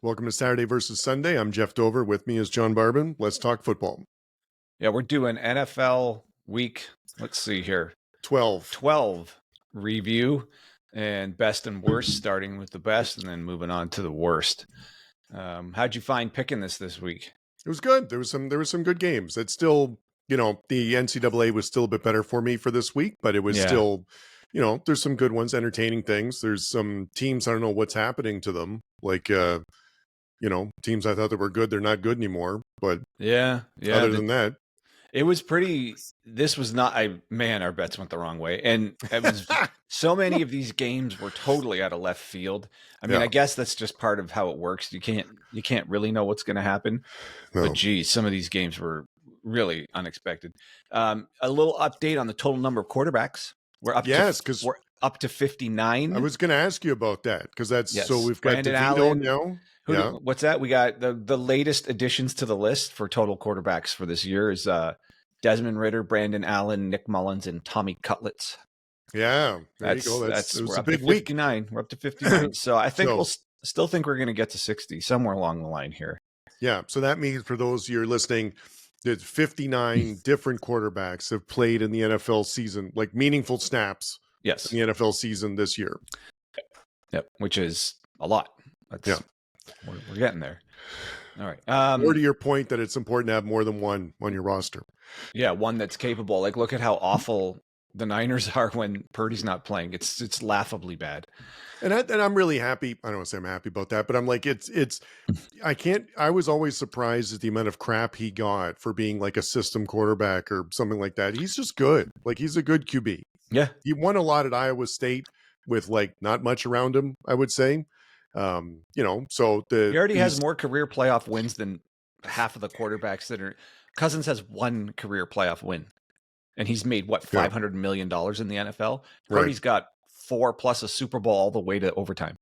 Welcome to Saturday versus Sunday. I'm Jeff Dover. With me is John Barbin. Let's talk football. Yeah, we're doing NFL week, let's see here, 12 review and best and worst, starting with the best and then moving on to the worst. How'd you find picking this week? It was good. There was some good games. It's still, the NCAA was still a bit better for me for this week, but it was still, there's some good ones, entertaining things. There's some teams, I don't know what's happening to them. Like, teams I thought that were good, they're not good anymore. But other than that, it was pretty. This was not. Our bets went the wrong way, and it was so many of these games were totally out of left field. I mean, I guess that's just part of how it works. You can't really know what's going to happen. No. But geez, some of these games were really unexpected. A little update on the total number of quarterbacks. We're up to 59. I was going to ask you about that because so we've got Brandon Allen now. What's that? We got the latest additions to the list for total quarterbacks for this year is Desmond Ridder, Brandon Allen, Nick Mullins, and Tommy Cutlets. Yeah, there you go. It was a big week. We're up to 59. So I think we'll still think we're going to get to 60 somewhere along the line here. Yeah. So that means for those of you listening, that 59 different quarterbacks have played in the NFL season, like meaningful snaps. Yes, in the NFL season this year. Yep, which is a lot. We're getting there. All right. More to your point that it's important to have more than one on your roster. Yeah, one that's capable. Like, look at how awful the Niners are when Purdy's not playing. It's laughably bad. And I'm really happy. I don't want to say I'm happy about that, but I'm like, I was always surprised at the amount of crap he got for being like a system quarterback or something like that. He's just good. Like, he's a good QB. Yeah. He won a lot at Iowa State with like not much around him, I would say. He already has more career playoff wins than half of the quarterbacks that are. Cousins has one career playoff win, and he's made $500 million in the NFL. Purdy's got 4 plus a Super Bowl all the way to overtime.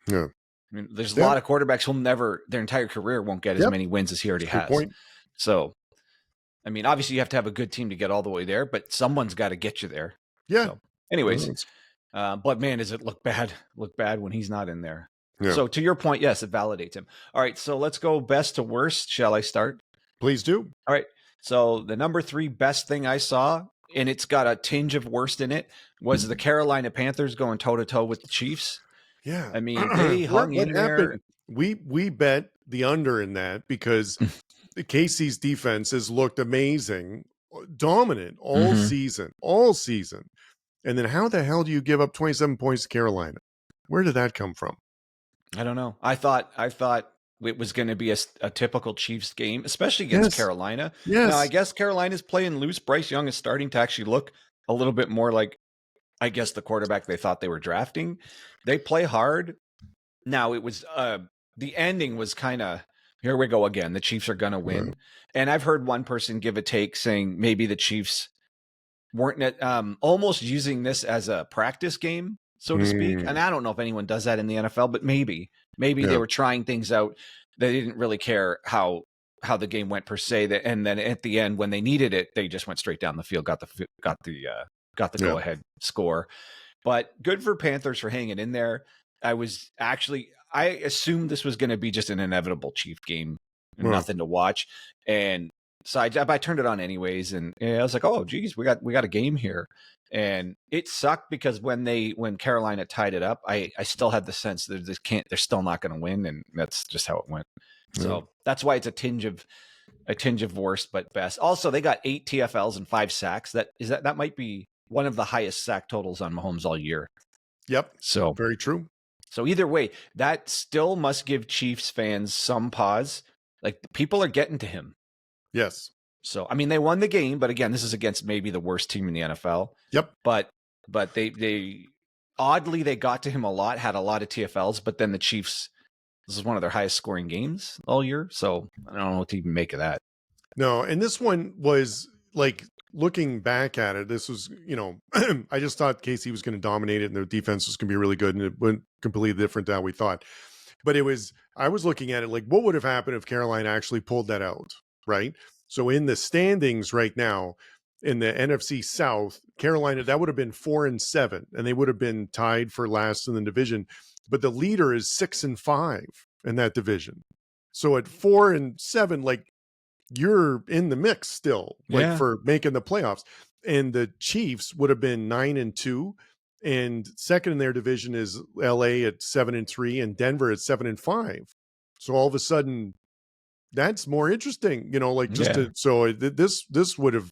Yeah, I mean, there's a lot of quarterbacks who'll their entire career won't get as many wins as he already has. Point. So, I mean, obviously you have to have a good team to get all the way there, but someone's got to get you there. Yeah. So, anyways, but man, does it look bad when he's not in there. Yeah. So to your point, yes, it validates him. All right, so let's go best to worst. Shall I start? Please do. All right. So the number 3 best thing I saw, and it's got a tinge of worst in it, was the Carolina Panthers going toe-to-toe with the Chiefs. Yeah. I mean, they hung in there. We bet the under in that because the KC's defense has looked amazing, dominant all season. And then how the hell do you give up 27 points to Carolina? Where did that come from? I don't know. I thought it was going to be a typical Chiefs game, especially against Carolina. Yes. Now, I guess Carolina's playing loose. Bryce Young is starting to actually look a little bit more like, I guess, the quarterback they thought they were drafting. They play hard. Now, it was the ending was kind of, here we go again. The Chiefs are going to win. Right. And I've heard one person give a take saying maybe the Chiefs weren't almost using this as a practice game, so to speak. And I don't know if anyone does that in the NFL, but maybe they were trying things out. They didn't really care how the game went per se. And then at the end, when they needed it, they just went straight down the field, got the go ahead score. But good for Panthers for hanging in there. I assumed this was going to be just an inevitable Chief game, nothing to watch. And so I turned it on anyways, and I was like, oh geez, we got a game here. And it sucked because when Carolina tied it up, I still had the sense that they're still not going to win, and that's just how it went. So that's why it's a tinge of worst but best. Also, they got 8 TFLs and 5 sacks. That might be one of the highest sack totals on Mahomes all year. Yep. So very true. So either way, that still must give Chiefs fans some pause. Like, people are getting to him. Yes. So, I mean, they won the game, but again, this is against maybe the worst team in the NFL. Yep. But they oddly, they got to him a lot, had a lot of TFLs, but then the Chiefs, this is one of their highest scoring games all year. So I don't know what to even make of that. No. And this one was like, looking back at it, this was, I just thought KC was going to dominate it and their defense was going to be really good. And it went completely different than we thought. But I was looking at it like, what would have happened if Carolina actually pulled that out? Right. So in the standings right now, in the NFC South, Carolina, that would have been 4-7, and they would have been tied for last in the division. But the leader is 6-5. in that division. So at 4-7, like you're in the mix still, like Yeah. for making the playoffs. And the Chiefs would have been 9-2, and second in their division is LA at 7-3, and Denver at 7-5. So all of a sudden, that's more interesting, like just Yeah. to, so this would have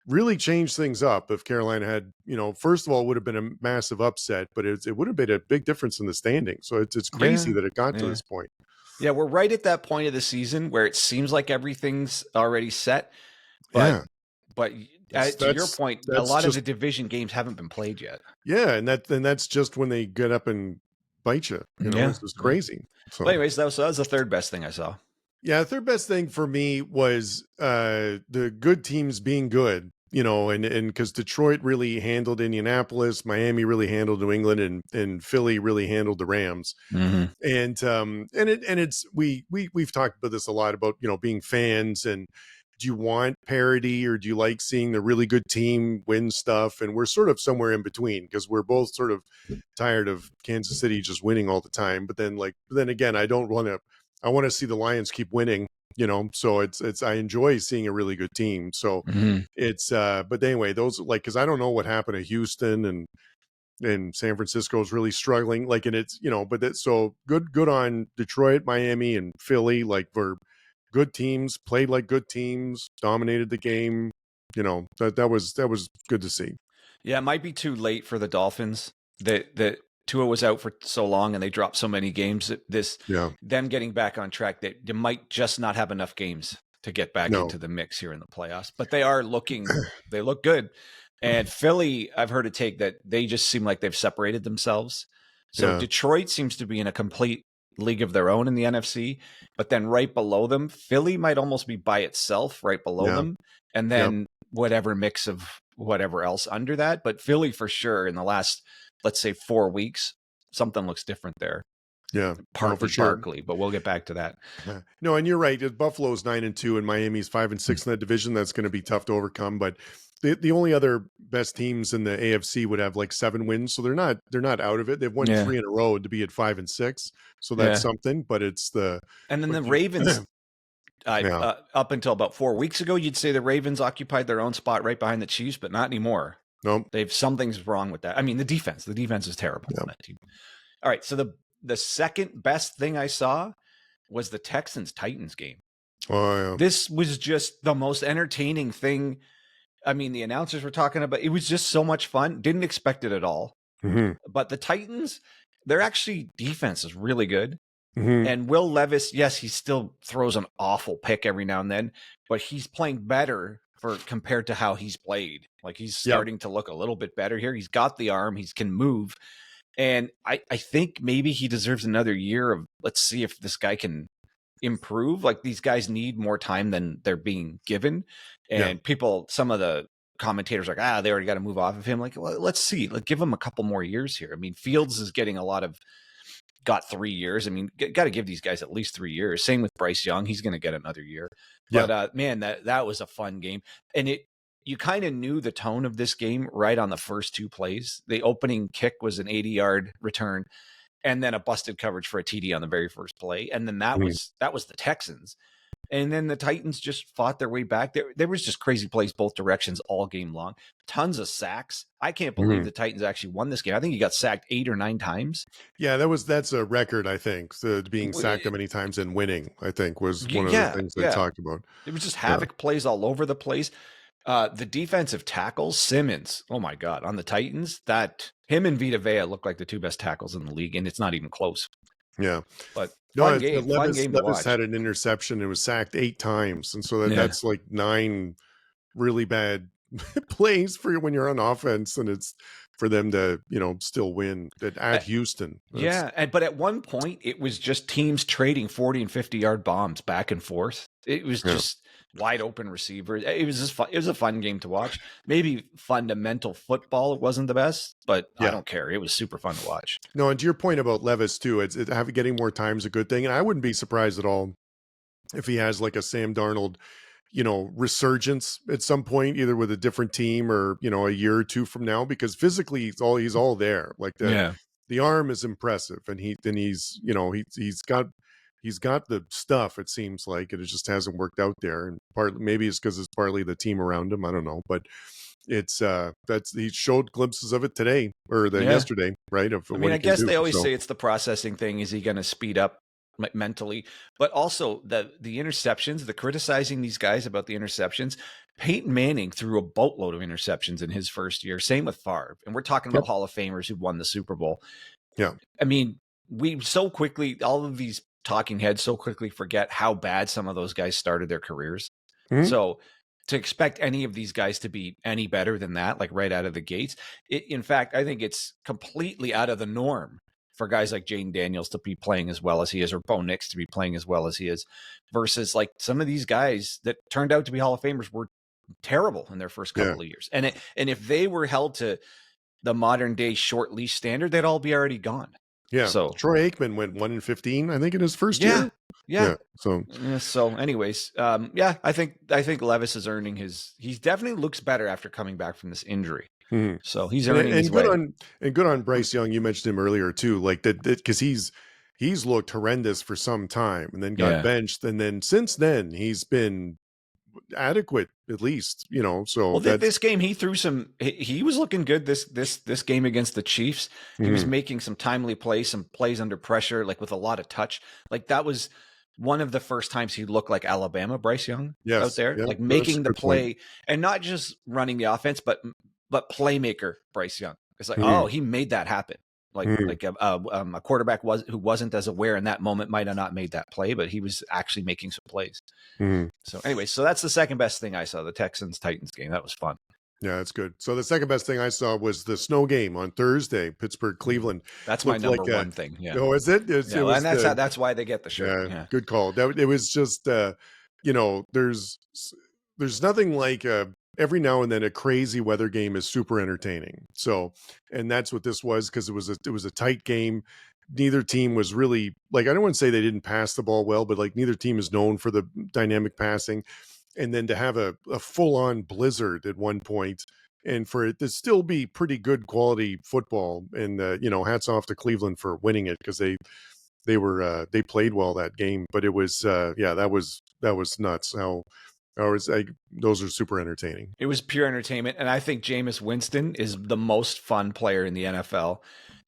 really changed things up if Carolina had, first of all, it would have been a massive upset, but it would have made a big difference in the standing. So it's crazy Yeah. that it got to Yeah. this point. Yeah, we're right at that point of the season where it seems like everything's already set, Yeah. but to your point, a That's lot of just, the division games haven't been played yet. yeah. And that's just when they get up and bite you, Yeah. it's just crazy. So, But anyways, that was the third best thing I saw. yeah, the third best thing for me was the good teams being good, and because Detroit really handled Indianapolis, Miami really handled New England, and Philly really handled the Rams. Mm-hmm. It's we've talked about this a lot about being fans, and do you want parity or do you like seeing the really good team win stuff? And we're sort of somewhere in between because we're both sort of tired of Kansas City just winning all the time. But then again, I want to see the Lions keep winning. So it's I enjoy seeing a really good team. So Mm-hmm. it's but anyway, those like because I don't know what happened to Houston and San Francisco is really struggling. Like, and it's but that's so good on Detroit, Miami, and Philly. Like, for good teams, played like good teams, dominated the game. That was good to see. Yeah, it might be too late for the Dolphins. That Tua was out for so long and they dropped so many games. Them getting back on track, that you might just not have enough games to get back into the mix here in the playoffs. But they look good. And Philly, I've heard a take that they just seem like they've separated themselves. So Detroit seems to be in a complete league of their own in the NFC, but then right below them, Philly might almost be by itself right below them. And then whatever mix of whatever else under that. But Philly for sure in the last, let's say 4 weeks, something looks different there. Yeah, partly for sure. Barkley, but we'll get back to that. No, and you're right. Buffalo's 9-2 and Miami's 5-6 in that division. That's going to be tough to overcome. But the only other best teams in the AFC would have like 7 wins, so they're not out of it. They've won 3 in a row to be at 5-6, so that's something. But it's the Ravens. Up until about 4 weeks ago, you'd say the Ravens occupied their own spot right behind the Chiefs, but not anymore. Nope. Something's wrong with that. I mean, the defense is terrible on that team. All right, so the second best thing I saw was the Texans-Titans game. Oh, yeah. This was just the most entertaining thing. I mean, the announcers were talking about it. Was just so much fun. Didn't expect it at all. Mm-hmm. But the Titans, their actually defense is really good. Mm-hmm. And Will Levis, yes, he still throws an awful pick every now and then, but he's playing better compared to how he's played. Like, he's starting to look a little bit better here. He's got the arm. He can move. And I think maybe he deserves another year of, let's see if this guy can improve. Like, these guys need more time than they're being given. And some of the commentators are like, they already got to move off of him. Like, well, let's see. Like, give him a couple more years here. I mean, Fields is getting got 3 years. I mean, got to give these guys at least 3 years. Same with Bryce Young. He's going to get another year. But man, that was a fun game. And you kind of knew the tone of this game right on the first 2 plays. The opening kick was an 80-yard return, and then a busted coverage for a TD on the very first play. And then that was the Texans. And then the Titans just fought their way back. There was just crazy plays both directions all game long. Tons of sacks. I can't believe the Titans actually won this game. I think he got sacked 8 or 9 times. Yeah, that's a record, I think. Being sacked that many times and winning, I think, was one of the things they talked about. It was just havoc plays all over the place. The defensive tackles, Simmons, oh my God, on the Titans, him and Vita Vea look like the 2 best tackles in the league, and it's not even close. Yeah. But fun game to watch. Levis had an interception and was sacked 8 times. And so that's like 9 really bad plays for when you're on offense, and it's for them to, still win at Houston. But at one point it was just teams trading 40 and 50-yard bombs back and forth. It was just wide open receivers. It was just fun. It was a fun game to watch. Maybe fundamental football, it wasn't the best, but I don't care. It was super fun to watch. No, and to your point about Levis too, getting more time is a good thing. And I wouldn't be surprised at all if he has like a Sam Darnold, resurgence at some point, either with a different team or, a year or 2 from now, because physically he's all there. Like the arm is impressive, and he's got he's got the stuff. It seems like it just hasn't worked out there, and maybe it's because it's partly the team around him. I don't know, but it's that's he showed glimpses of it today or the Yeah. yesterday, right? Of I what mean, he I can guess do. they always So say it's the processing thing. Is he going to speed up mentally? But also the interceptions, the criticizing these guys about the interceptions. Peyton Manning threw a boatload of interceptions in his first year. Same with Favre. And we're talking yep, about Hall of Famers who won the Super Bowl. yeah, I mean, we so quickly, all of these talking heads so quickly forget how bad some of those guys started their careers. mhm, So to expect any of these guys to be any better than that, like right out of the gates, in fact, I think it's completely out of the norm for guys like Jaden Daniels to be playing as well as he is, or Bo Nix to be playing as well as he is, versus like some of these guys that turned out to be Hall of Famers were terrible in their first yeah. couple of years. And if they were held to the modern day short leash standard, they'd all be already gone. Yeah, So Troy Aikman went 1-15, I think, in his first yeah, year. yeah. Yeah, so So, anyways, yeah, I think Levis is earning his. He definitely looks better after coming back from this injury. mhm. So he's earning his And good way. on Bryce Young. You mentioned him earlier too, like that because he's looked horrendous for some time, and then got Yeah. benched, and then since then he's been adequate at least. So Well, that's this game he threw some. He was looking good. This game against the Chiefs, he was mhm. making some timely plays, some plays under pressure, like with a lot of touch. Like that was one of the first times he looked like Alabama Bryce Young out Yes, there, yeah, like that's a making the good point. play and not just running the offense, but playmaker Bryce Young. It's like, oh, Mhm, he made that happen. mhm, Like a quarterback who wasn't as aware in that moment might have not made that play, but he was actually making some plays. mhm. So anyway, so that's the second best thing I saw, the Texans Titans game. That was fun. Yeah, that's good. So the second best thing I saw was the snow game on Thursday. Pittsburgh Cleveland That's my looked number like a. one thing. Yeah. Oh, is it? It Yeah. Well, and was the. that's why they get the shirt. Yeah, Yeah. good call. That it was just there's nothing like every now and then a crazy weather game is super entertaining. So, and that's what this was because it was a tight game. Neither team was really like I don't want to say they didn't pass the ball well, but like neither team is known for the dynamic passing. And then to have a full on blizzard at one point and for it to still be pretty good quality football and hats off to Cleveland for winning it because they played well that game, but it was that was nuts. Those are super entertaining. It was pure entertainment. And I think Jameis Winston is the most fun player in the NFL.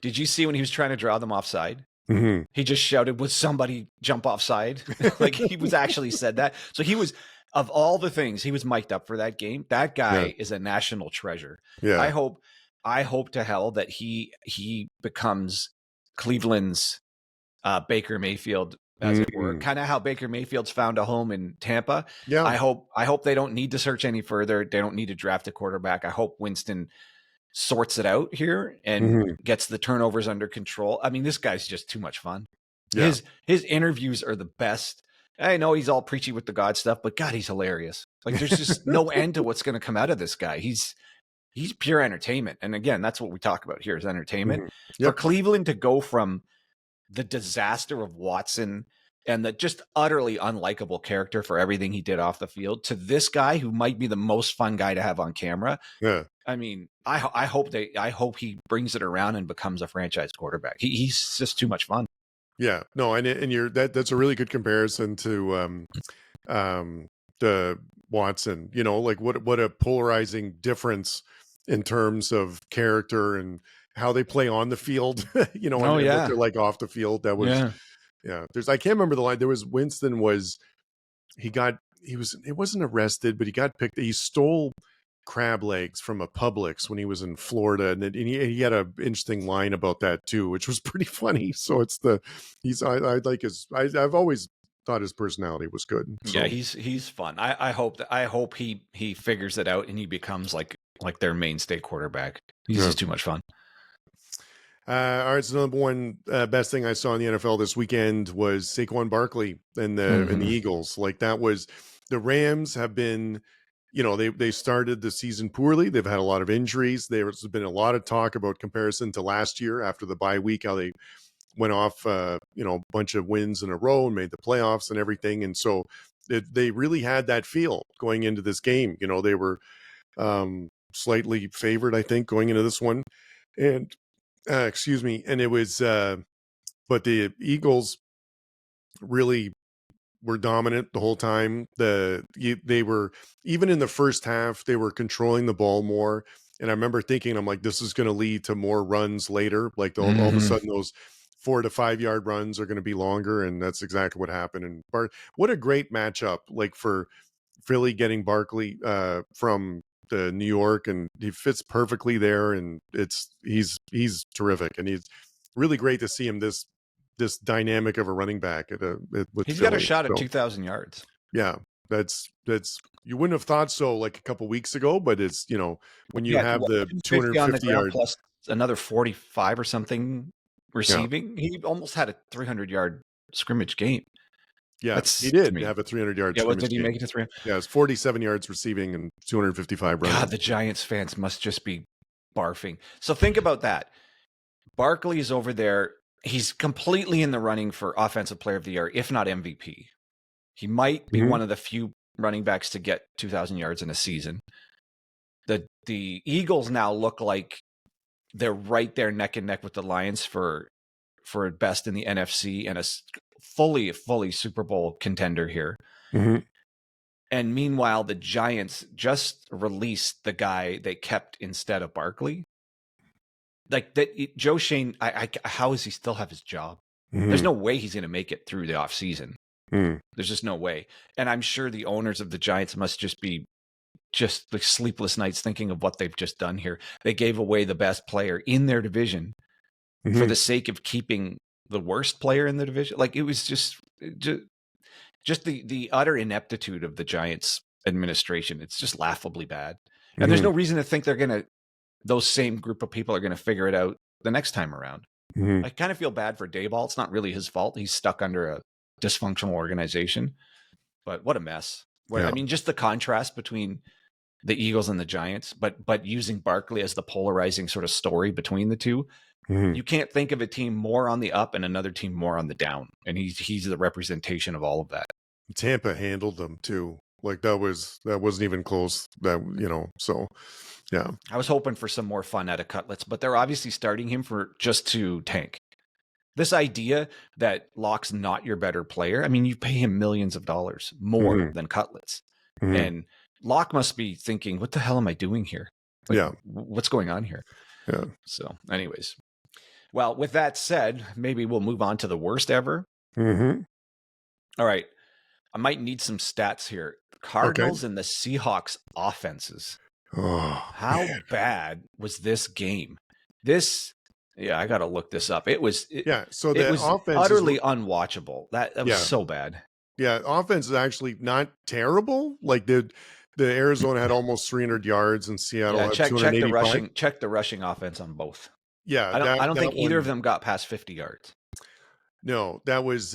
Did you see when he was trying to draw them offside? Mhm. He just shouted, "Would somebody jump offside?" Like he was actually said that. So he was, of all the things, he was mic'd up for that game. That Yeah, guy is a national treasure. I yeah. hope, I hope to hell that he becomes Cleveland's Baker Mayfield, as it were. Mm. Kind of how Baker Mayfield's found a home in Tampa. Yeah. I hope they don't need to search any further. They don't need to draft a quarterback. I hope Winston sorts it out here and Mhm. gets the turnovers under control. I mean, this guy's just too much fun. Yeah. His interviews are the best. I know he's all preachy with the God stuff, but God, he's hilarious. Like there's just no end to what's going to come out of this guy. He's pure entertainment. And again, that's what we talk about here is entertainment. Mhm. For Yep. Cleveland to go from the disaster of Watson and the just utterly unlikable character for everything he did off the field to this guy who might be the most fun guy to have on camera. Yeah. I mean, I hope he brings it around and becomes a franchise quarterback. He's just too much fun. Yeah. No, and you're that's a really good comparison to the Watson, like what a polarizing difference in terms of character and how they play on the field, Oh and what yeah, they're like off the field. That was yeah. yeah. I can't remember the line. There was Winston he wasn't arrested, but he got picked. He stole crab legs from a Publix when he was in Florida, and he had an interesting line about that too, which was pretty funny. So I like I've always thought his personality was good. Yeah, So he's fun. I hope he figures it out and he becomes like their mainstay quarterback. He's yeah. just too much fun. All right, so number one best thing I saw in the NFL this weekend was Saquon Barkley and the Eagles. Like that was the Rams have been, they started the season poorly. They've had a lot of injuries. There's been a lot of talk about comparison to last year after the bye week, how they went off, a bunch of wins in a row and made the playoffs and everything. And so they really had that feel going into this game. They were slightly favored, I think, going into this one. And excuse me. And it was, but the Eagles really were dominant the whole time. They were, even in the first half, they were controlling the ball more. And I remember thinking, I'm like, this is going to lead to more runs later. Like all of a Mhm. sudden, those 4 to 5 yard runs are going to be longer, and that's exactly what happened. And what a great matchup! Like for Philly getting Barkley from the New York, and he fits perfectly there. And he's terrific, and he's really great to see him this dynamic of a running back with He's got a Philly. shot at So 2,000 yards. yeah, that's you wouldn't have thought so like a couple weeks ago, but it's when you Yeah, have what, the 250 on the 250 ground yard, plus another 45 or something yeah, receiving. He almost had a 300-yard scrimmage game. yeah, he That's, to did me. have a 300 yard Yeah, what scrimmage did he game. make it to 300? Yeah, it's 47 yards receiving and 255 running. God, the Giants fans must just be barfing. So think about that. Barkley is over there. He's completely in the running for Offensive Player of the Year, if not MVP. He might be Mhm. one of the few running backs to get 2,000 yards in a season. The Eagles now look like they're right there neck and neck with the Lions for best in the NFC and a fully Super Bowl contender here. Mhm. And meanwhile, the Giants just released the guy they kept instead of Barkley. Like that, Joe Shane. How does he still have his job? There's Mhm. no way he's going to make it through the offseason. Mhm. There's just no way. And I'm sure the owners of the Giants must just be just like sleepless nights thinking of what they've just done here. They gave away the best player in their division for Mhm. the sake of keeping the worst player in the division. Like it was just the utter ineptitude of the Giants administration. It's just laughably bad. And there's Mhm. no reason to think those same group of people are going to figure it out the next time around. Mhm. I kind of feel bad for Dayball. It's not really his fault. He's stuck under a dysfunctional organization, but what a mess. I Yeah. mean, just the contrast between the Eagles and the Giants, but using Barkley as the polarizing sort of story between the two. Mhm. You can't think of a team more on the up and another team more on the down. And he's the representation of all of that. Tampa handled them too. Like that wasn't even close. So yeah. I was hoping for some more fun out of Cutlets, but they're obviously starting him for just to tank. This idea that Locke's not your better player, I mean, you pay him millions of dollars more Mhm. than Cutlets. Mhm. And Locke must be thinking, what the hell am I doing here? Like, Yeah. what's going on here? Yeah. So, anyways. Well, with that said, maybe we'll move on to the worst ever. Mhm. All right. I might need some stats here. Okay. Cardinals and the Seahawks offenses. Oh, How bad was this game? Yeah, I got to look this up. It was yeah. So it the was offense is utterly unwatchable. That was yeah. so bad. Yeah, offense is actually not terrible. Like the Arizona had almost 300 yards and Seattle Yeah, had check the 285. rushing offense on both. Yeah, I don't that think either of one. them got past 50 yards. No, that was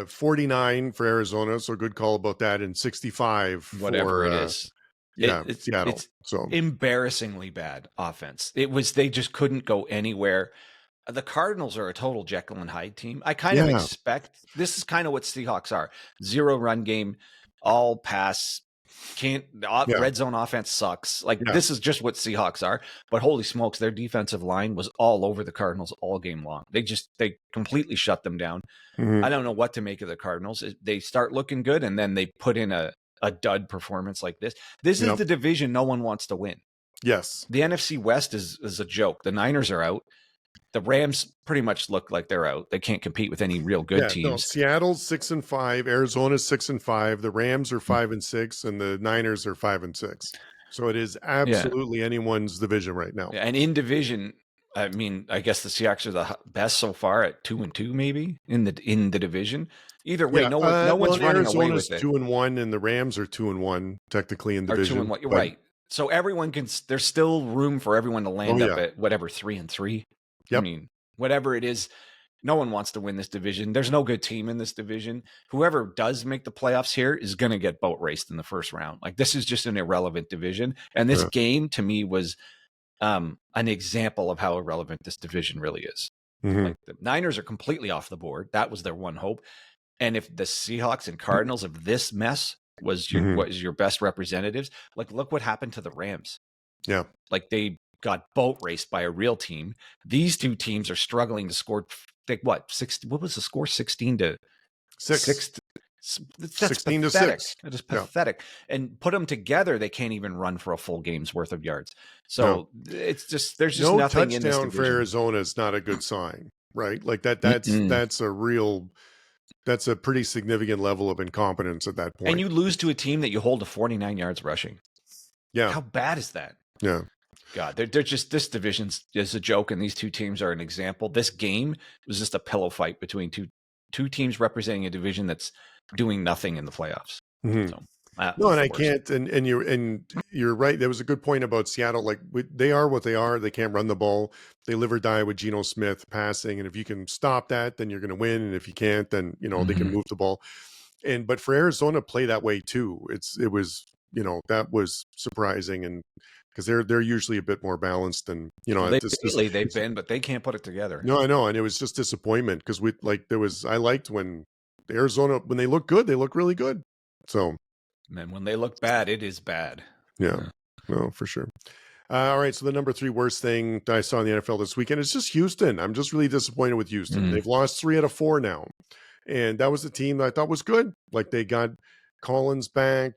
49 for Arizona, so good call about that, and 65 Whatever for it is. Seattle. It's So embarrassingly bad offense. They just couldn't go anywhere. The Cardinals are a total Jekyll and Hyde team. I kind of yeah, expect this is kind of what Seahawks are. Zero run game, all pass. yeah, Red zone offense sucks. Like yeah. this is just what Seahawks are. But holy smokes, their defensive line was all over the Cardinals all game long. They completely shut them down. Mhm. I don't know what to make of the Cardinals. They start looking good and then they put in a dud performance like this. This is Yep. the division no one wants to win. Yes. The NFC West is a joke. The Niners are out. The Rams pretty much look like they're out. They can't compete with any real good Yeah, no, teams. Seattle's 6-5, Arizona's 6-5, the Rams are 5-6, and the Niners are 5-6. So it is Yeah. absolutely anyone's division right now. And in division, I mean, I guess the Seahawks are the best so far at 2-2, maybe in the division. Either way, Yeah, no well, one's and running away Arizona's with it. 2-1, and the Rams are 2-1 technically in Or division. 2-1. You're But right. So everyone can. There's still room for everyone to land up yeah, at whatever 3-3. I yep, mean, whatever it is. No one wants to win this division. There's no good team in this division. Whoever does make the playoffs here is going to get boat raced in the first round. Like this is just an irrelevant division. And this yeah, game to me was an example of how irrelevant this division really is. mhm, Like the Niners are completely off the board. That was their one hope. And if the Seahawks and Cardinals of this mess was mhm, your best representatives, like look what happened to the Rams. yeah, Like they got boat raced by a real team. These two teams are struggling to score. Like what? What was the score? 16 Six. That's 16 to pathetic. 6. That is Yeah. pathetic. And put them together, they can't even run for a full game's worth of yards. No. So it's just there's just No nothing in this touchdown for division. Arizona is not a good sign, right? Like Mm-mm. that's a pretty significant level of incompetence at that And point. you lose to a team that you hold to 49 yards rushing. Yeah. How bad is that? Yeah. God, they're just this division is a joke, and these two teams are an example. This game was just a pillow fight between two teams representing a division that's doing nothing in the playoffs. Mhm. So No, and the I worst. can't. And you're right. There was a good point about Seattle. Like they are what they are. They can't run the ball. They live or die with Geno Smith passing. And if you can stop that, then you're going to win. And if you can't, then they can Mhm. move the ball. But for Arizona, to play that way too. It was that was surprising, and because they're usually a bit more balanced. And Lately they've been, but they can't put it together. no, I know, and it was just disappointment because I liked when Arizona when they look good, they look really good. So. And when they look bad, it is bad. Yeah. No, for sure. All right. So the number 3 worst thing that I saw in the NFL this weekend is just Houston. I'm just really disappointed with Houston. They've lost 3 out of 4 now. And that was the team that I thought was good. Like they got Collins back.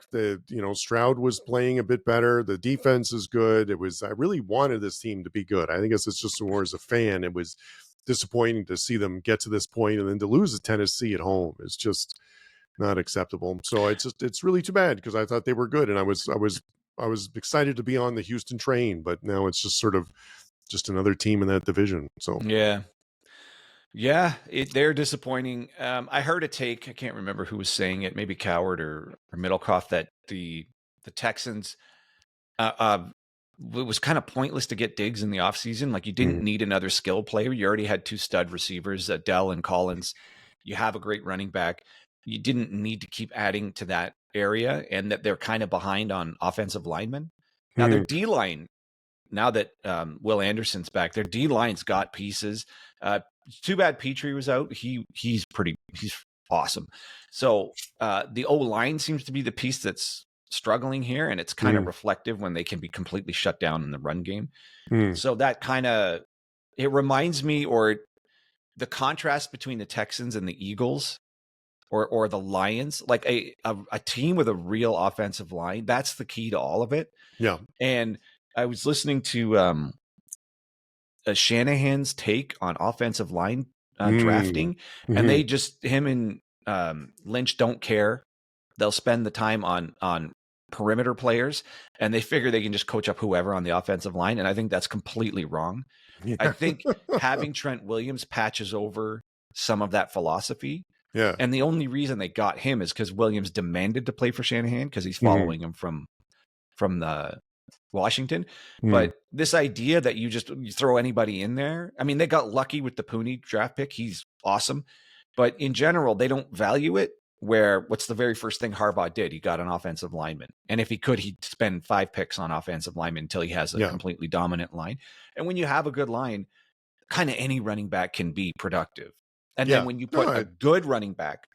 Stroud was playing a bit better. The defense is good. I really wanted this team to be good. I think it's just more as a fan, it was disappointing to see them get to this point and then to lose to Tennessee at home. It's just not acceptable. So it's really too bad because I thought they were good and I was excited to be on the Houston train, but now it's just sort of just another team in that division. So they're disappointing. I heard a take. I can't remember who was saying it. Maybe Coward or Middlecoff that the Texans. It was kind of pointless to get Diggs in the offseason. Like you didn't need another skill player. You already had 2 stud receivers, Dell and Collins. You have a great running back. You didn't need to keep adding to that area, and that they're kind of behind on offensive linemen. Now their D line, now that Will Anderson's back, their D line's got pieces. Too bad Petrie was out. He's awesome. So the O line seems to be the piece that's struggling here, and it's kind of reflective when they can be completely shut down in the run game. So that it reminds me, or the contrast between the Texans and the Eagles. Or the Lions, like a team with a real offensive line. That's the key to all of it. Yeah. And I was listening to Shanahan's take on offensive line drafting, and they him and Lynch don't care. They'll spend the time on perimeter players, and they figure they can just coach up whoever on the offensive line. And I think that's completely wrong. Yeah. I think having Trent Williams patches over some of that philosophy. Yeah. And the only reason they got him is because Williams demanded to play for Shanahan because he's following him from the Washington. But this idea that you throw anybody in there, I mean, they got lucky with the Pooney draft pick. He's awesome. But in general, they don't value it. What's the very first thing Harbaugh did? He got an offensive lineman. And if he could, he'd spend 5 picks on offensive linemen until he has a completely dominant line. And when you have a good line, kind of any running back can be productive. And then when you put a good running back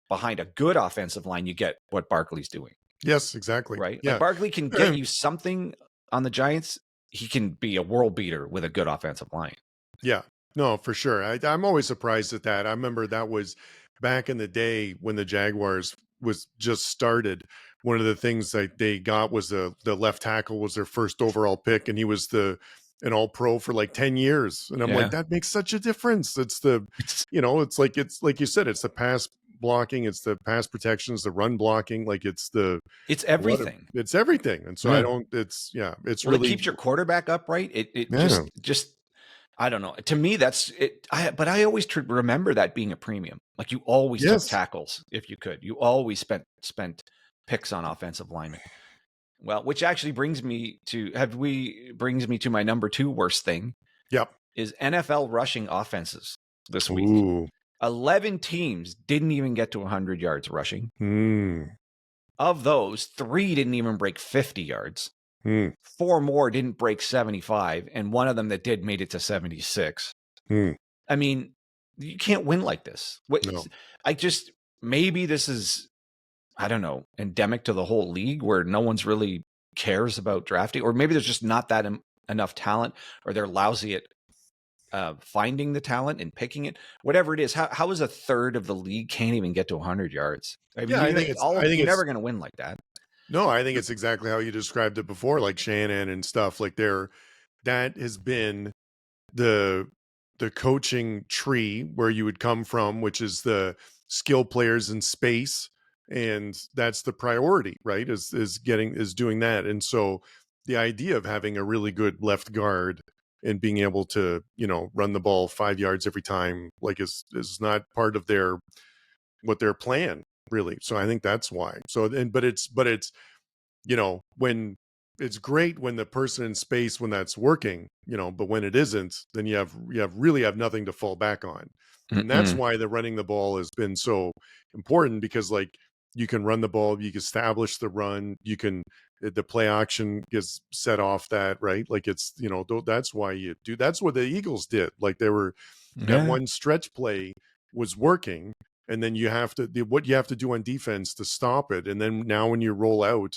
behind a good offensive line, you get what Barkley's doing. Yes, exactly. Right? Yeah. Like Barkley can get you something on the Giants. He can be a world beater with a good offensive line. Yeah. No, for sure. I'm always surprised at that. I remember that was back in the day when the Jaguars was just started. One of the things that they got was the left tackle was their first overall pick, and he was an all-pro for like 10 years. And I'm like, that makes such a difference. It's it's like you said, it's the pass blocking, it's the pass protections, the run blocking, like it's everything. It's everything. And so it's really, it keeps your quarterback upright. It just I don't know. To me, that's it. But I always remember that being a premium. Like you always took tackles if you could. You always spent picks on offensive linemen. Well, which actually brings me to my number 2 worst thing. Yep. Is NFL rushing offenses this week. 11 teams didn't even get to 100 yards rushing. Of those, 3 didn't even break 50 yards. 4 more didn't break 75, and one of them that did made it to 76. I mean, you can't win like this. No. Maybe this is, I don't know, endemic to the whole league where no one's really cares about drafting, or maybe there's just not that enough talent, or they're lousy finding the talent and picking it, whatever it is. How is a third of the league can't even get to 100 yards? I mean, Yeah, I think you're it's never going to win like that. no, I think it's exactly how you described it before, like Shannon and stuff. Like that has been the coaching tree where you would come from, which is the skill players in space, and that's the priority, right? Is doing that. And so the idea of having a really good left guard and being able to, run the ball 5 yards every time, like is not part of their plan, really. So I think that's why. So but it's when it's great when the person in space, when that's working, but when it isn't, then you really have nothing to fall back on. And that's Mm-mm. why the running the ball has been so important, because like you can run the ball, you can establish the run, the play action gets set off that, right? Like it's, that's why that's what the Eagles did. Like that Yeah. one stretch play was working. And then what you have to do on defense to stop it. And then now when you roll out,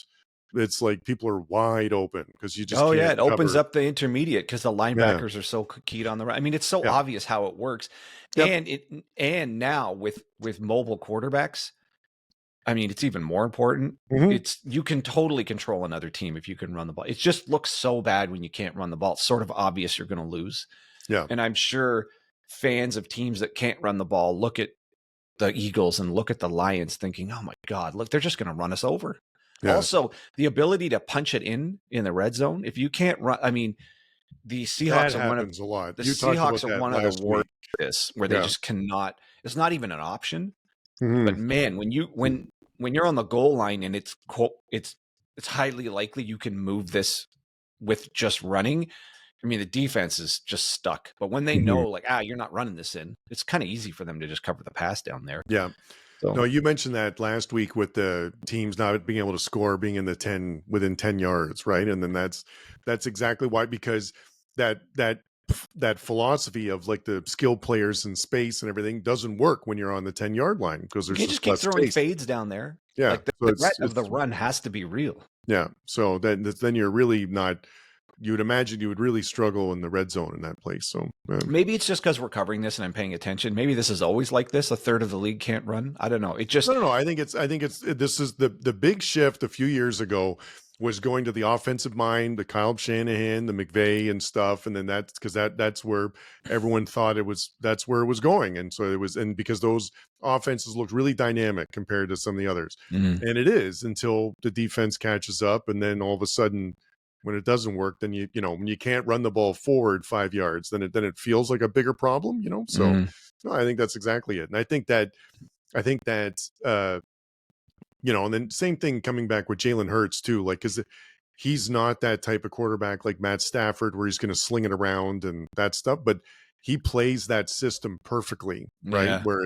it's like people are wide open because you just Oh yeah, can't it opens cover. up the intermediate because the Yeah. linebackers are so keyed on the run. I mean, it's so Yeah. obvious how it works, Yep. and now with mobile quarterbacks, I mean, it's even more important. Hmm. You can totally control another team if you can run the ball. It just looks so bad when you can't run the ball. It's sort of obvious you're going to lose. Yeah. And I'm sure fans of teams that can't run the ball look at the Eagles and look at the Lions thinking, oh my God, look, they're just going to run us over. Yeah. Also, the ability to punch it in the red zone. If you can't run, I mean, the That Seahawks are happens a lot. the You talked about Seahawks are that one of the last week. worst where they Yeah. just cannot. It's not even an option. Hmm. But man, when you're on the goal line and it's highly likely you can move this with just running. I mean, the defense is just stuck. But when they know, like, you're not running this in, it's kind of easy for them to just cover the pass down there. Yeah. So No, you mentioned that last week with the teams not being able to score, being in the within 10 yards, right? And then that's exactly why, because that philosophy of like the skilled players in space and everything doesn't work when you're on the 10-yard line, because you there's can't just just keep less throwing space. fades down there. Yeah. Like the So threat of the run has to be real. yeah. So then you're really not. You would imagine you would really struggle in the red zone in that place. So Maybe it's just because we're covering this and I'm paying attention. Maybe this is always like this. A third of the league can't run. I don't know. It just no. I think this is the big shift a few years ago was going to the offensive mind, the Kyle Shanahan, the McVay and stuff. And then that's where everyone thought that's where it was going. And so and because those offenses looked really dynamic compared to some of the others. Mhm. And it is until the defense catches up. And then all of a sudden, when it doesn't work, then when you can't run the ball forward 5 yards, then it feels like a bigger problem, So Mhm. no, I think that's exactly it. And I think that and then same thing coming back with Jalen Hurts too, like, because he's not that type of quarterback like Matt Stafford where he's going to sling it around and that stuff, but he plays that system perfectly, right? Yeah. Where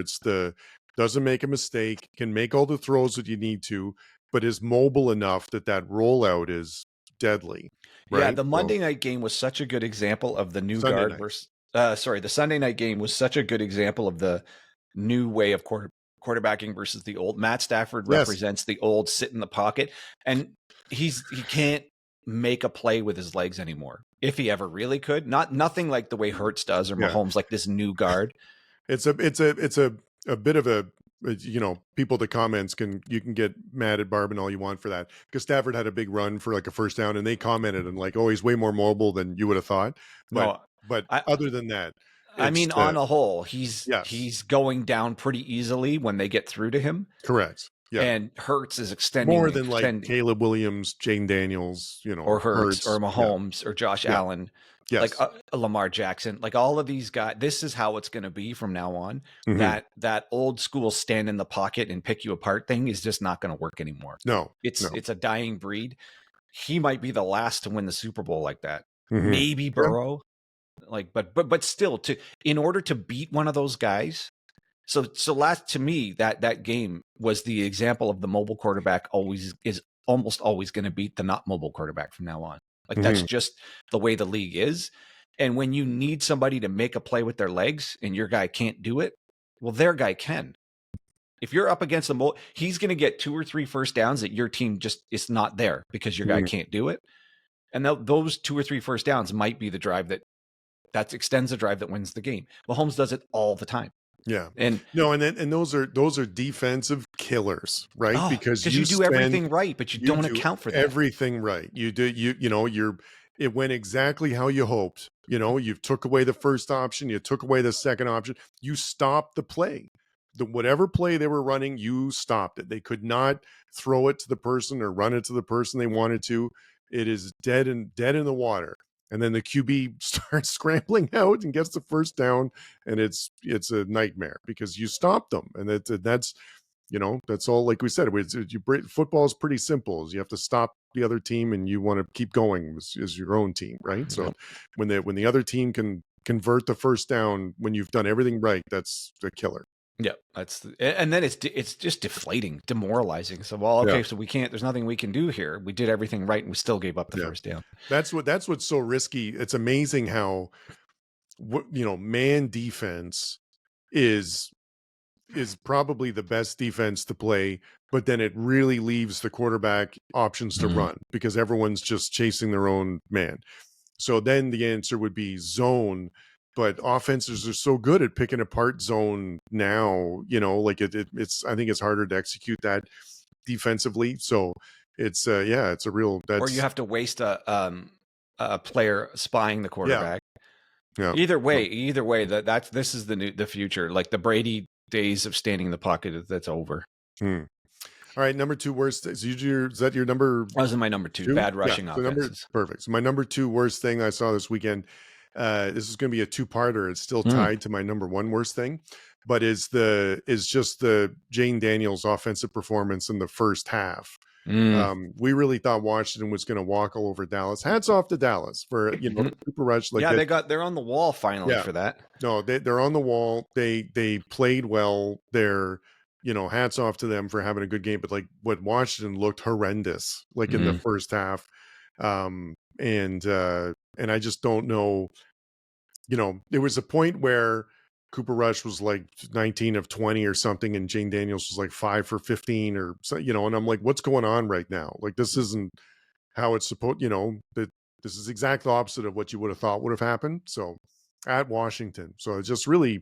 doesn't make a mistake, can make all the throws that you need to, but is mobile enough that rollout is deadly, Yeah, right? the So Monday night game was such a good example of the new Sunday guard night, versus the Sunday night game was such a good example of the new way of quarterbacking versus the old. Matt Stafford yes, represents the old sit in the pocket, and he can't make a play with his legs anymore. If he ever really could, nothing like the way Hurts does or yeah. Mahomes, like this new guard. It's a bit of a people, the comments you can get mad at Barb and all you want for that, because Stafford had a big run for like a first down and they commented and like, oh, he's way more mobile than you would have thought, but No, but I other than that, I it's mean, on a whole, yes, he's going down pretty easily when they get through to him. correct, yeah, And Hurts is extending more and than like extending, Caleb Williams, Jane Daniels, or Hurts or Hurts, yeah, Mahomes or Josh yeah, Allen, like yes, Lamar Jackson, like all of these guys. This is how it's going to be from now on. hmm That old school stand in the pocket and pick you apart thing is just not going to work anymore. no, It's a dying breed. He might be the last to win the Super Bowl like that. hmm Maybe yeah, Burrow, like, but still, in order to beat one of those guys. So last, to me, that game was the example of the mobile quarterback is almost always going to beat the not mobile quarterback from now on. Like that's hmm just the way the league is. And when you need somebody to make a play with their legs and your guy can't do it, well, their guy can. If you're up against he's going to get 2 or 3 first downs that your team just is not there because your guy can't do it. And those 2 or 3 first downs might be the drive that that extends the drive that wins the game. Mahomes does it all the time. Yeah. And no, and those are defensive killers, right? Because because you do everything right, but you you don't do account for that. everything right. You do it went exactly how you hoped. You took away the first option, you took away the second option, you stopped the play. Whatever play they were running, you stopped it. They could not throw it to the person or run it to the person they wanted to. It is dead in the water. And then the QB starts scrambling out and gets the first down, and it's a nightmare because you stop them, and that's all. Like we said, football is pretty simple. You have to stop the other team, and you want to keep going as your own team, right? So Yep. when the other team can convert the first down when you've done everything right, that's a killer. Yeah, and then it's just deflating, demoralizing. So, well, okay, so we can't. There's nothing we can do here. We did everything right, and we still gave up the first down. That's what's so risky. It's amazing how man defense is probably the best defense to play, but then it really leaves the quarterback options to run because everyone's just chasing their own man. So then the answer would be zone. But offenses are so good at picking apart zone now, it's I think it's harder to execute that defensively. So it's it's a real or you have to waste a player spying the quarterback. Yeah. Either way, this is the future. Like the Brady days of standing in the pocket, that's over. All right, number 2 worst. Is that your number? That was my number 2. Bad rushing offenses. Perfect. So my number 2 worst thing I saw this weekend. This is going to be a 2-parter. It's still tied to my number 1 worst thing, but is just the Jane Daniels offensive performance in the first half. We really thought Washington was going to walk all over Dallas. Hats off to Dallas for Cooper Rush. They're on the wall finally for that. No, they're on the wall. They played well. They're hats off to them for having a good game. But like what Washington looked horrendous in the first half. And I just don't know, there was a point where Cooper Rush was like 19 of 20 or something, and Jane Daniels was like 5 for 15 or so, and I'm like, what's going on right now? Like, this isn't how it's supposed, that this is exact opposite of what you would have thought would have happened. So at Washington. So it's just really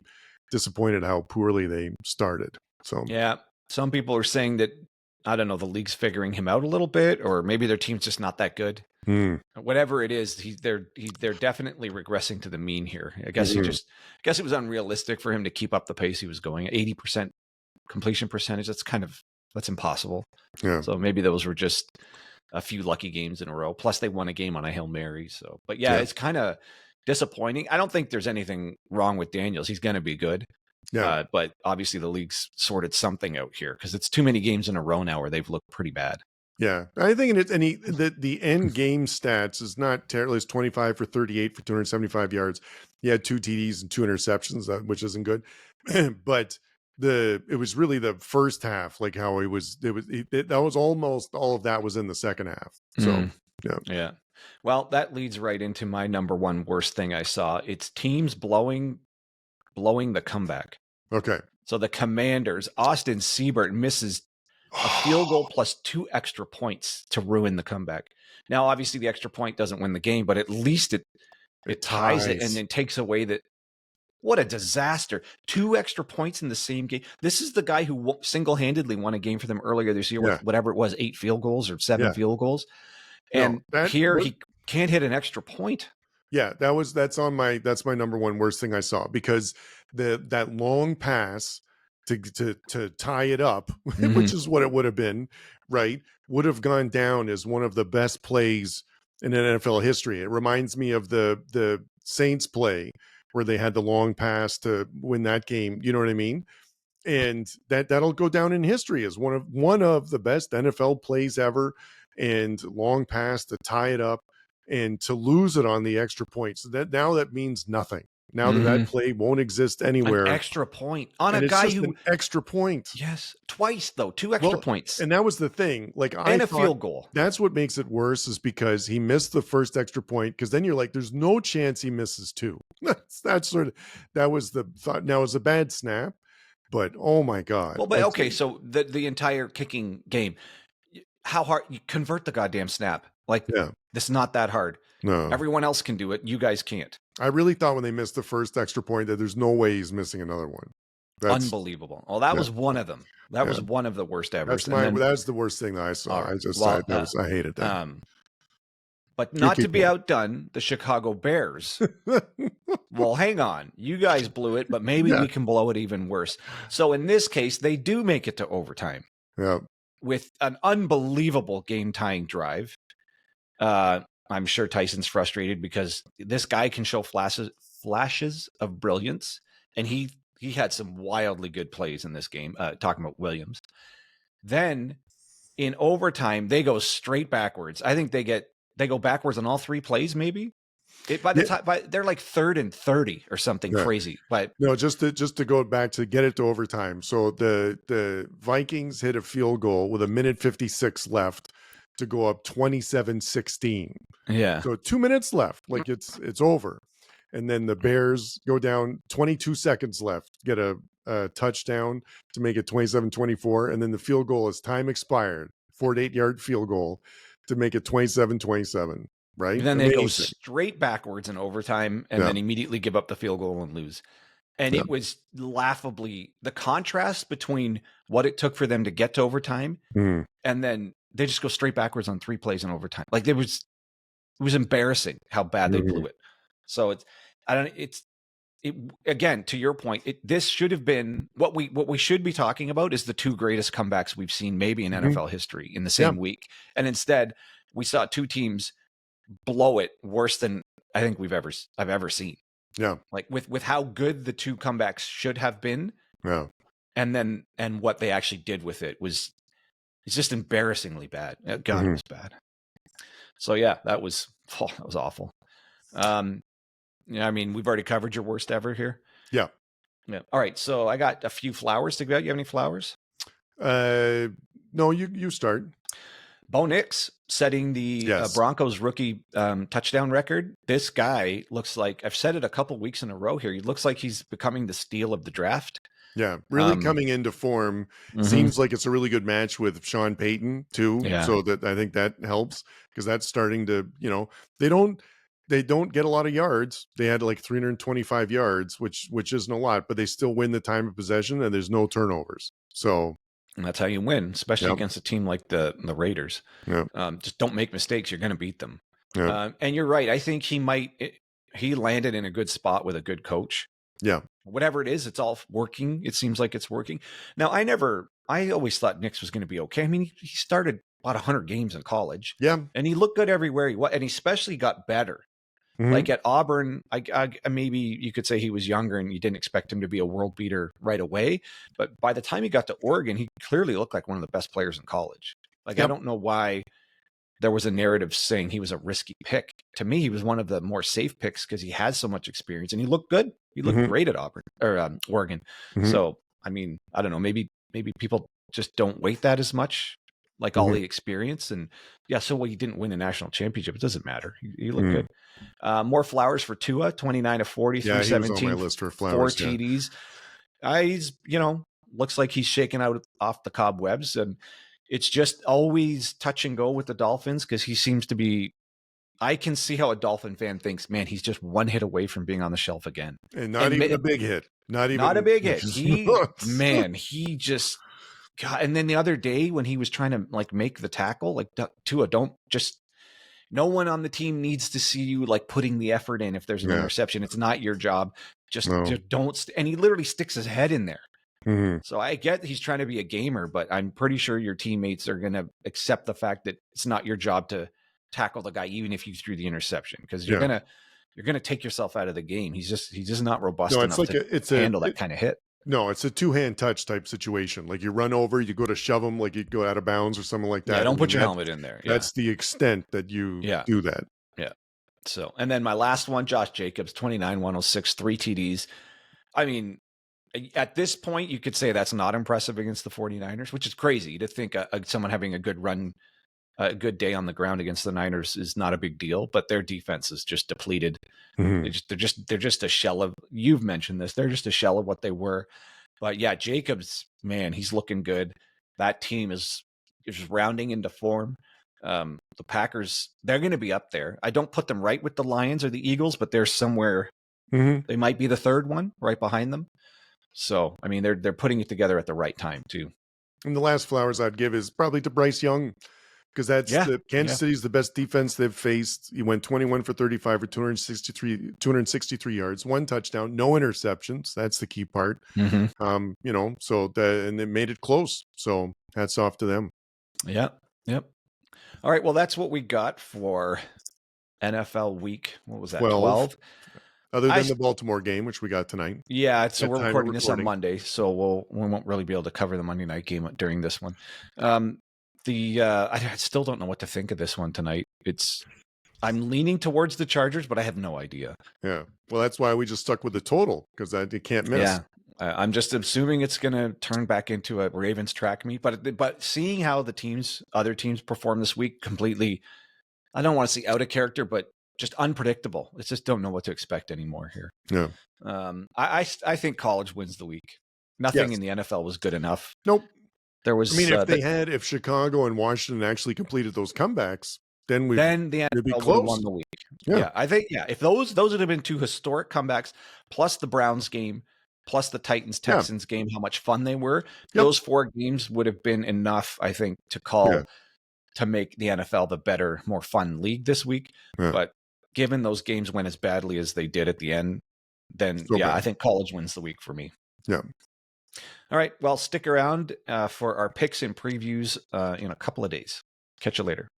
disappointed how poorly they started. So yeah, some people are saying that, I don't know, the league's figuring him out a little bit, or maybe their team's just not that good. Whatever it is, they're definitely regressing to the mean here. I guess it was unrealistic for him to keep up the pace he was going at 80% completion percentage. That's impossible. Yeah. So maybe those were just a few lucky games in a row. Plus they won a game on a Hail Mary. So, but it's kind of disappointing. I don't think there's anything wrong with Daniels. He's going to be good. Yeah. But obviously the league's sorted something out here because it's too many games in a row now where they've looked pretty bad. Yeah, I think the end game stats is not terrible. It's 25 for 38 for 275 yards. He had 2 TDs and 2 interceptions, which isn't good. But it was really the first half, like how that was almost all of that was in the second half. So yeah. Well, that leads right into my number 1 worst thing I saw. It's teams blowing the comeback. Okay. So the Commanders, Austin Seibert misses a field goal plus 2 extra points to ruin the comeback. Now, obviously, the extra point doesn't win the game, but at least it ties it and then takes away that. What a disaster. 2 extra points in the same game. This is the guy who single-handedly won a game for them earlier this year with whatever it was, 8 field goals or 7 field goals. And he can't hit an extra point. Yeah, that's my number 1 worst thing I saw, because that long pass to tie it up, which is what it would have been, right, would have gone down as one of the best plays in NFL history. It reminds me of the Saints play where they had the long pass to win that game. You know what I mean? And that'll go down in history as one of the best NFL plays ever. And long pass to tie it up and to lose it on the extra point. So that means nothing. Now that play won't exist anywhere. An extra point on a guy who an extra point. Yes, twice though, 2 extra points, and that was the thing. Like a field goal. That's what makes it worse, is because he missed the first extra point. Because then you're like, there's no chance he misses 2. That was the thought. Now it was a bad snap, but oh my god. Well, but okay, so the entire kicking game, how hard you convert the goddamn snap. Like, Yeah. this is not that hard. No. Everyone else can do it. You guys can't. I really thought when they missed the first extra point that there's no way he's missing another one. That's Unbelievable. Well, that yeah. was one of them. That Yeah. was one of the worst ever. That's the worst thing that I saw. All right. I just Well, I hated that. But You not to keep be going. outdone, the Chicago Bears. Well, hang on. You guys blew it, but maybe Yeah. we can blow it even worse. So in this case, they do make it to overtime Yeah. with an unbelievable game-tying drive. I'm sure Tyson's frustrated because this guy can show flashes of brilliance, and he had some wildly good plays in this game. Talking about Williams. Then in overtime, they go straight backwards. I think they go backwards on all three plays, maybe. By the time they're like 3rd and 30 or something crazy. But no, just to go back to get it to overtime. So the Vikings hit a field goal with 1:56 left to go up 27-16. yeah. So 2 minutes left, like it's over. And then the Bears go down 22 seconds left, get a touchdown to make it 27-24. And then the field goal is time expired, 48-yard field goal to make it 27-27. Right. And then they go straight backwards in overtime and then immediately give up the field goal and lose. And it was laughably the contrast between what it took for them to get to overtime and then they just go straight backwards on 3 plays in overtime. Like it was embarrassing how bad they blew it. So again, to your point, this should have been what we should be talking about is the 2 greatest comebacks we've seen maybe in NFL history in the same week. And instead we saw 2 teams blow it worse than I think I've ever seen. Yeah. Like with how good the 2 comebacks should have been. Yeah. And what they actually did with it it's just embarrassingly bad. God, it was bad. So yeah, that was awful. Yeah, I mean, we've already covered your worst ever here. Yeah. Yeah. All right. So I got a few flowers to give out. You have any flowers? No, you start. Bo Nix setting the Broncos rookie touchdown record. This guy looks like, I've said it a couple weeks in a row here, he looks like he's becoming the steal of the draft. Yeah, really coming into form. Seems like it's a really good match with Sean Payton too. Yeah. So that I think that helps because that's starting to, they don't get a lot of yards. They had like 325 yards, which isn't a lot, but they still win the time of possession and there's no turnovers. So and that's how you win, especially against a team like the Raiders. Yeah. Just don't make mistakes. You're going to beat them. Yeah. And you're right. I think he landed in a good spot with a good coach. Yeah. Whatever it is, it's all working. It seems like it's working. Now, I always thought Nix was going to be okay. I mean, he started about 100 games in college. Yeah. And he looked good everywhere he went, and he especially got better. Like at Auburn, I maybe you could say he was younger and you didn't expect him to be a world beater right away. But by the time he got to Oregon, he clearly looked like one of the best players in college. Like, I don't know why there was a narrative saying he was a risky pick. To me, he was one of the more safe picks because he has so much experience and he looked good. He looked great at Auburn or Oregon. So, I mean, I don't know, maybe people just don't weight that as much, like all the experience. And so he didn't win a national championship. It doesn't matter. He looked good. More flowers for Tua, 29 of 40, 317, on my list for flowers, 4 TDs. He's, looks like he's shaking out off the cobwebs, and it's just always touch and go with the Dolphins because he seems to be. I can see how a Dolphin fan thinks, man, he's just one hit away from being on the shelf again, and not even a big hit. Not a big hit. He just. God, and then the other day when he was trying to like make the tackle, like Tua, no one on the team needs to see you like putting the effort in. If there's an interception, it's not your job. Just don't. And he literally sticks his head in there. So I get he's trying to be a gamer, but I'm pretty sure your teammates are going to accept the fact that it's not your job to tackle the guy, even if you threw the interception, because you're gonna take yourself out of the game. He's just not robust enough to handle that kind of hit. No, it's a 2-hand touch type situation. Like you run over, you go to shove him, like you go out of bounds or something like that. Yeah, don't put your helmet in there. That's the extent that you do that. Yeah. So, and then my last one, Josh Jacobs, 29, 106, 3 TDs. I mean, at this point, you could say that's not impressive against the 49ers, which is crazy to think someone having a good run, a good day on the ground against the Niners is not a big deal, but their defense is just depleted. They're just a shell of, you've mentioned this, they're just a shell of what they were. But yeah, Jacobs, man, he's looking good. That team is rounding into form. The Packers, they're going to be up there. I don't put them right with the Lions or the Eagles, but they're somewhere. Mm-hmm. They might be the third one right behind them. So, I mean, they're putting it together at the right time too. And the last flowers I'd give is probably to Bryce Young, because that's Kansas City's the best defense they've faced. He went 21 for 35 for 263 yards, 1 touchdown, no interceptions. That's the key part. Mm-hmm. And they made it close. So hats off to them. Yep. All right. Well, that's what we got for NFL week. What was that? 12? Other than the Baltimore game, which we got tonight. Yeah. So we're recording this on Monday. So we won't really be able to cover the Monday night game during this one. I still don't know what to think of this one tonight. I'm leaning towards the Chargers, but I have no idea. Yeah. Well, that's why we just stuck with the total, because you can't miss. Yeah. I'm just assuming it's going to turn back into a Ravens track meet, but seeing how the other teams perform this week, completely, I don't want to say out of character, but just unpredictable. I just don't know what to expect anymore here. Yeah. I think college wins the week. Nothing in the NFL was good enough. Nope. There was. If Chicago and Washington actually completed those comebacks, then the NFL would have won the week. Yeah. I think if those would have been 2 historic comebacks, plus the Browns game, plus the Titans-Texans game, how much fun they were. Yep. Those 4 games would have been enough, I think, to make the NFL the better, more fun league this week. Yeah. But given those games went as badly as they did at the end, then I think college wins the week for me. Yeah. All right. Well, stick around for our picks and previews in a couple of days. Catch you later.